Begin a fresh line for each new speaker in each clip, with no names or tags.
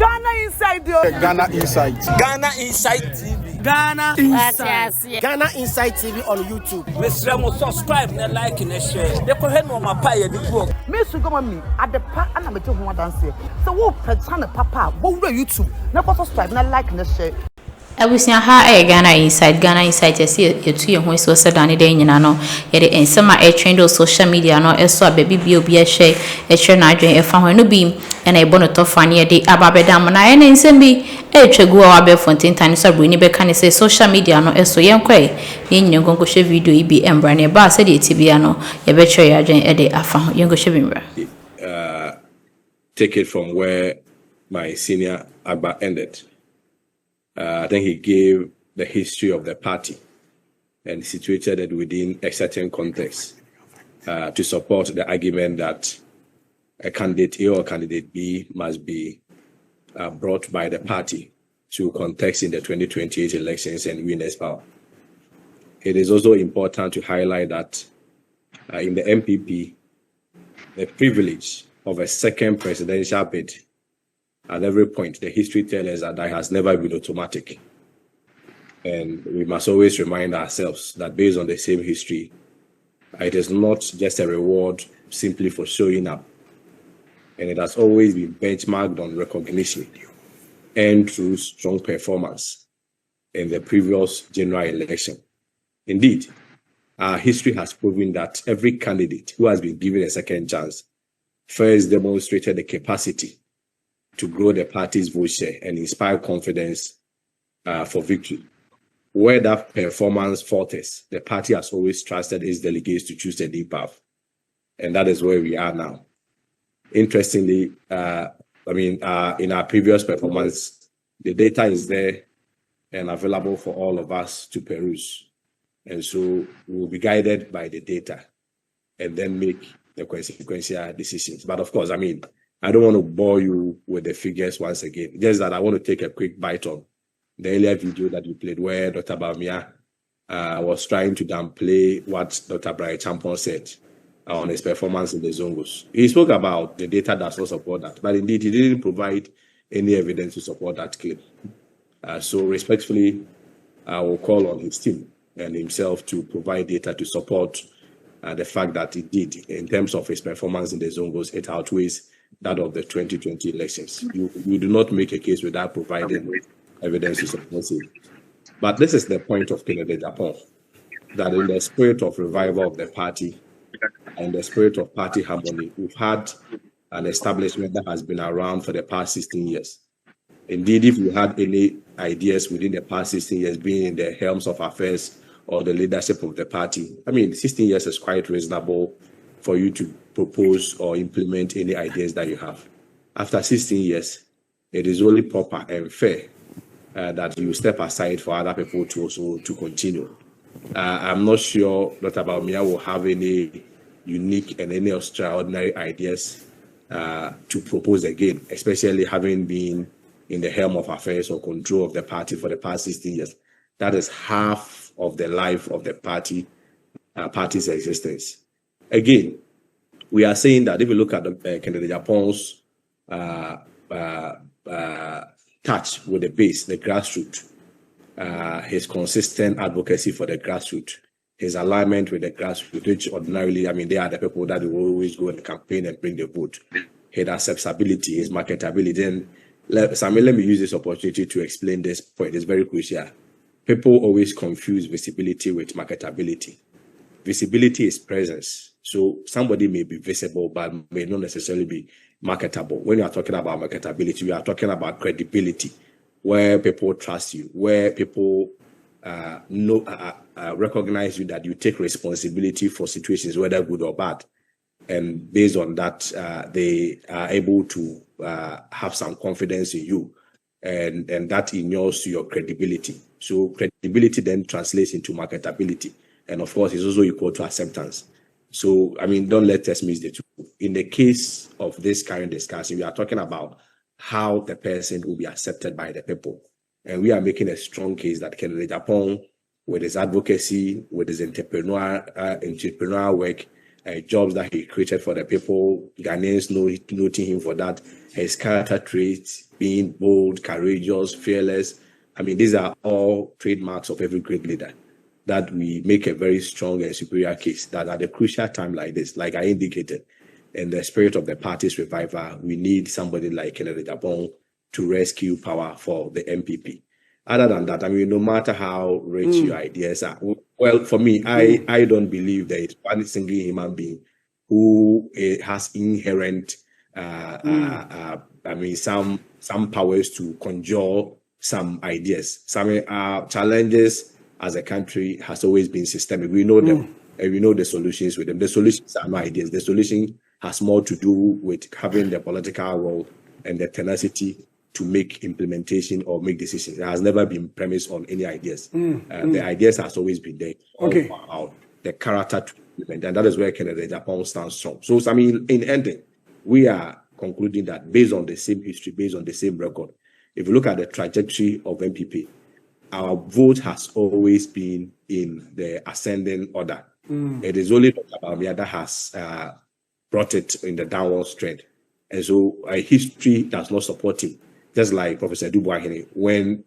Ghana Inside,
Ghana Inside.
Ghana Inside TV.
Ghana Inside.
Ghana Inside TV on YouTube.
Let's subscribe and like and share. They could have no my pie the book.
Miss Gomami at the park and I'm a joke one dance here. So we'll pretend a papa, what will YouTube? Never subscribe and like and share.
Abusia ha Ghana Inside you see you two ho so said ani dey nyina no ye de ensema e trend on social media no eso ababi bi obi a share e share na adwen e fa ho no bi e na e bono to fa ne de ababedam na ye na ensem bi e twegu wa be fontin tan so bro ni be kan say social media no eso ye nkoi ye nyina gongo share video yi bi embra ne ba se de tibia no ye be share ya adwen e de afa ho ye go share bi
take it from where my senior Agba ended. I think he gave the history of the party and situated it within a certain context to support the argument that a candidate A or candidate B must be brought by the party to contest in the 2028 elections and win as power. It is also important to highlight that in the MPP, the privilege of a second presidential bid at every point, the history tells us that has never been automatic. And we must always remind ourselves that based on the same history, it is not just a reward simply for showing up. And it has always been benchmarked on recognition and through strong performance in the previous general election. Indeed, our history has proven that every candidate who has been given a second chance first demonstrated the capacity to grow the party's vote share and inspire confidence for victory. Where that performance falters, the party has always trusted its delegates to choose a deep path. And that is where we are now. Interestingly, in our previous performance, the data is there and available for all of us to peruse. And so we'll be guided by the data and then make the consequential decisions. But of course, I don't want to bore you with the figures once again. Just that I want to take a quick bite on the earlier video that you played where Dr. Bawumia was trying to downplay what Dr. Bryan said on his performance in the Zongos. He spoke about the data that does support that, but indeed he didn't provide any evidence to support that claim. So respectfully, I will call on his team and himself to provide data to support the fact that indeed, in terms of his performance in the Zongos, it outweighs that of the 2020 elections. You do not make a case without providing evidence to support it. But this is the point of Ghanapolitics, that in the spirit of revival of the party and the spirit of party harmony, we've had an establishment that has been around for the past 16 years. Indeed, if you had any ideas within the past 16 years being in the helms of affairs or the leadership of the party, 16 years is quite reasonable for you to propose or implement any ideas that you have. After 16 years, it is only proper and fair that you step aside for other people to also to continue. I'm not sure Dr. Bawumia will have any unique and any extraordinary ideas to propose again, especially having been in the helm of affairs or control of the party for the past 16 years. That is half of the life of the party's existence. Again, we are saying that if you look at the Agyapong's touch with the base, the grassroots, his consistent advocacy for the grassroots, his alignment with the grassroots, which ordinarily, they are the people that will always go and campaign and bring the vote. His acceptability, his marketability. And let me use this opportunity to explain this point. It's very crucial. People always confuse visibility with marketability. Visibility is presence. So somebody may be visible, but may not necessarily be marketable. When you are talking about marketability, you are talking about credibility, where people trust you, where people recognize you, that you take responsibility for situations, whether good or bad. And based on that, they are able to have some confidence in you. And that inures to your credibility. So credibility then translates into marketability. And of course, it's also equal to acceptance. So, don't let us miss the two. In the case of this current discussion, we are talking about how the person will be accepted by the people. And we are making a strong case that Agyapong, with his advocacy, with his entrepreneurial work, jobs that he created for the people, Ghanaians noting him for that, his character traits, being bold, courageous, fearless. I mean, these are all trademarks of every great leader that we make a very strong and superior case that at a crucial time like this, like I indicated, in the spirit of the party's revival, we need somebody like Kennedy Agyapong to rescue power for the MPP. Other than that, I mean, no matter how rich your ideas are, well, for me, I don't believe that it's one single human being who has inherent, I mean, some powers to conjure some ideas. Some challenges as a country has always been systemic. We know them, and we know the solutions with them. The solutions are no ideas. The solution has more to do with having the political will and the tenacity to make implementation or make decisions. It has never been premised on any ideas. The ideas has always been there.
Okay.
The character to implement, and that is where Kennedy Agyapong stands strong. So, I mean, in ending, we are concluding that based on the same history, based on the same record, if you look at the trajectory of MPP, our vote has always been in the ascending order. It is only Dr. Bawumia that has brought it in the downward trend. And so history does not support him. Just like Professor Dubois, when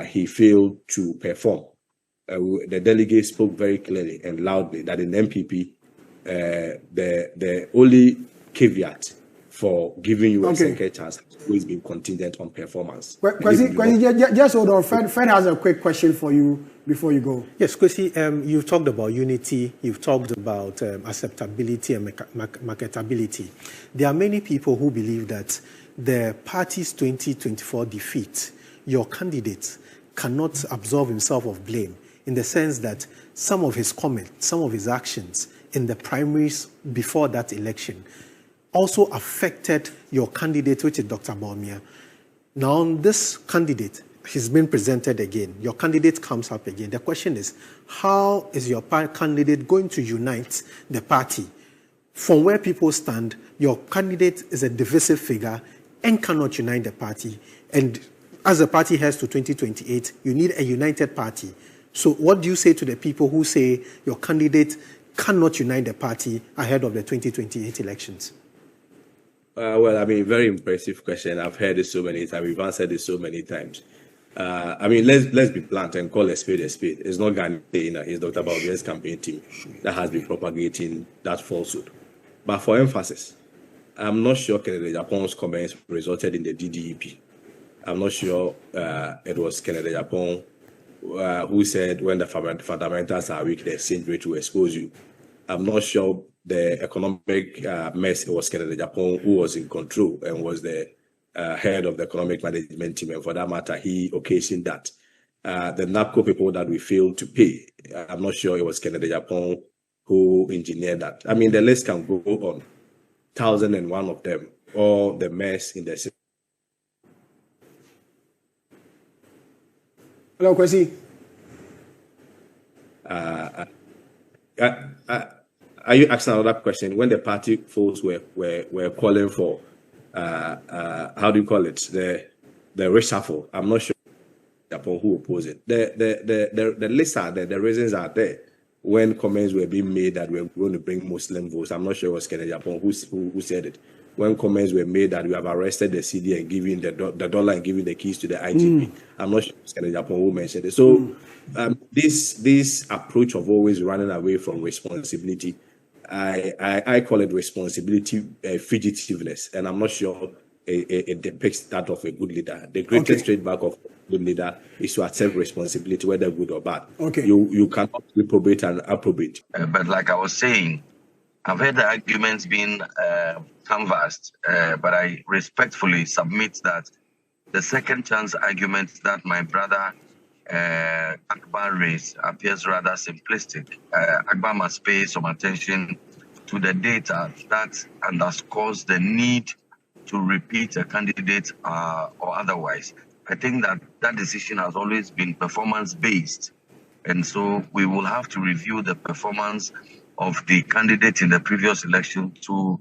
he failed to perform, the delegates spoke very clearly and loudly that in MPP, the only caveat for giving you a second chance has always been contingent on performance.
Just hold on. Fred has a quick question for you before you go.
Yes, Kwesi, you've talked about unity, you've talked about acceptability and marketability. There are many people who believe that the party's 2024 defeat, your candidate cannot absolve himself of blame in the sense that some of his comments, some of his actions in the primaries before that election also affected your candidate, which is Dr. Bawumia. Now, this candidate has been presented again. Your candidate comes up again. The question is, how is your candidate going to unite the party? From where people stand, your candidate is a divisive figure and cannot unite the party. And as the party heads to 2028, you need a united party. So what do you say to the people who say your candidate cannot unite the party ahead of the 2028 elections?
Well, I mean, very impressive question. I've heard it so many times. We've answered it so many times. I mean, let's be blunt and call a spade a spade. It's not Ghana, it's Dr. Bawumia's campaign team that has been propagating that falsehood. But for emphasis, I'm not sure Kennedy Agyapong's comments resulted in the DDEP. I'm not sure it was Kennedy Agyapong who said when the fundamentals are weak, the exchange rate will expose you. I'm not sure the economic mess, it was Kennedy Agyapong who was in control and was the head of the economic management team. And for that matter, he occasioned that. The NAPCO people that we failed to pay, I'm not sure it was Kennedy Agyapong who engineered that. I mean, the list can go on. 1,001 of them, all the mess in the system.
Hello, Kwesi.
Are you asking another question? When the party folks were calling for, how do you call it, the reshuffle? I'm not sure who opposed it. The list are there, the reasons are there. When comments were being made that we were going to bring Muslim votes, I'm not sure it was Kennedy Agyapong who said it. When comments were made that we have arrested the CD and giving the dollar and giving the keys to the IGP, I'm not sure it was Kennedy Agyapong who mentioned it. So this approach of always running away from responsibility, I call it responsibility fugitiveness, and I'm not sure it depicts that of a good leader. The greatest trademark of a good leader is to accept responsibility, whether good or bad. You cannot reprobate and approbate.
But like I was saying, I've heard the arguments being canvassed, but I respectfully submit that the second chance argument that my brother Akbar raised appears rather simplistic. Akbar must pay some attention to the data that underscores the need to repeat a candidate or otherwise. I think that decision has always been performance-based. And so we will have to review the performance of the candidate in the previous election to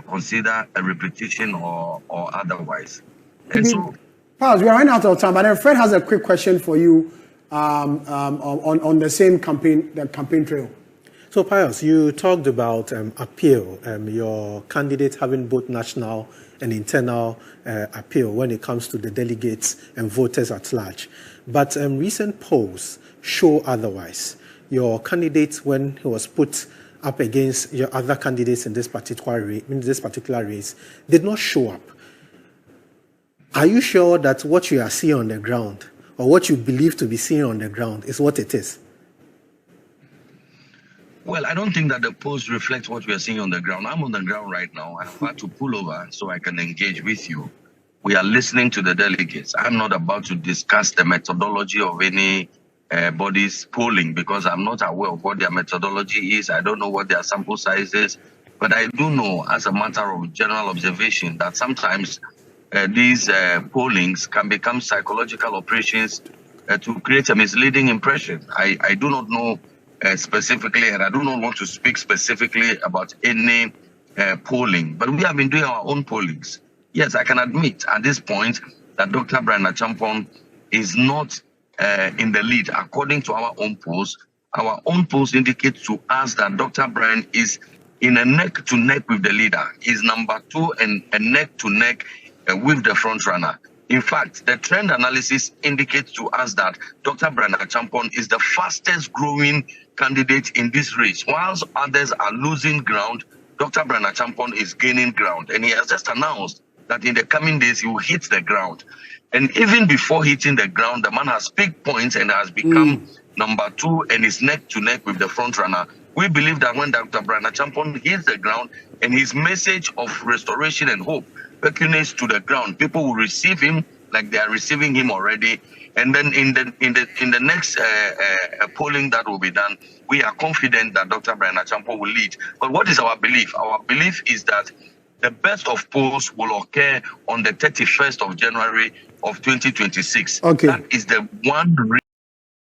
consider a repetition or otherwise. And so,
Paz, we are running out of time, but then Fred has a quick question for you on the same campaign trail.
So, Pius, you talked about appeal, your candidate having both national and internal appeal when it comes to the delegates and voters at large. But recent polls show otherwise. Your candidate, when he was put up against your other candidates in this particular race, did not show up. Are you sure that what you are seeing on the ground, or what you believe to be seeing on the ground, is what it is?
Well, I don't think that the polls reflect what we are seeing on the ground. I'm on the ground right now. I have had to pull over so I can engage with you. We are listening to the delegates. I'm not about to discuss the methodology of any body's polling because I'm not aware of what their methodology is. I don't know what their sample size is. But I do know, as a matter of general observation, that sometimes these pollings can become psychological operations to create a misleading impression. I do not know specifically, and I do not want to speak specifically about any polling, but we have been doing our own pollings. Yes, I can admit at this point that Dr. Bryan Agyapong is not in the lead. According to our own polls indicate to us that Dr. Bryan is in a neck-to-neck with the leader. He's number 2 and a neck-to-neck with the front runner. In fact, the trend analysis indicates to us that Dr. Bryan Agyapong is the fastest growing candidate in this race. Whilst others are losing ground, Dr. Bryan Agyapong is gaining ground. And he has just announced that in the coming days, he will hit the ground. And even before hitting the ground, the man has picked points and has become number 2 and is neck to neck with the front runner. We believe that when Dr. Bryan Agyapong hits the ground and his message of restoration and hope percolates to the ground, people will receive him like they are receiving him already. And then in the next polling that will be done, we are confident that Dr. Bryan Agyapong will lead. But what is our belief? Our belief is that the best of polls will occur on the 31st of January of 2026.
Okay.
That is the one